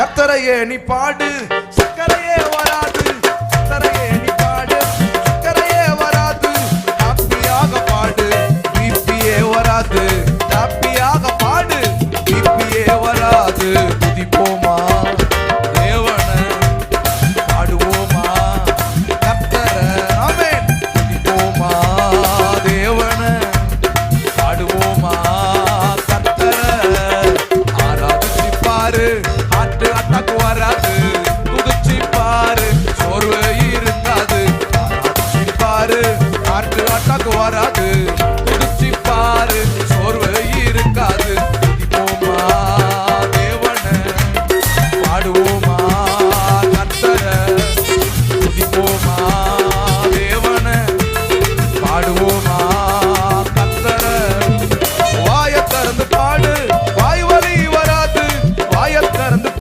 கர்த்தரையே நீ பாடு, சக்கரையே வராது. கர்த்தரையே நீ பாடு, சக்கரையே வராது. ஹாப்பியாக பாடு, பிபியே வராது. ஹாப்பியாக பாடு, பிபியே வராது. துதிப்போமா தேவனை, பாடுவோமா கர்த்தரை. ஆமென். துதிப்போமா தேவனை, பாடுவோமா கர்த்தரை. ஆராதிச்சு பாரு, ஹார்ட் அட்டாக் வராது. துதிச்சு பாரு,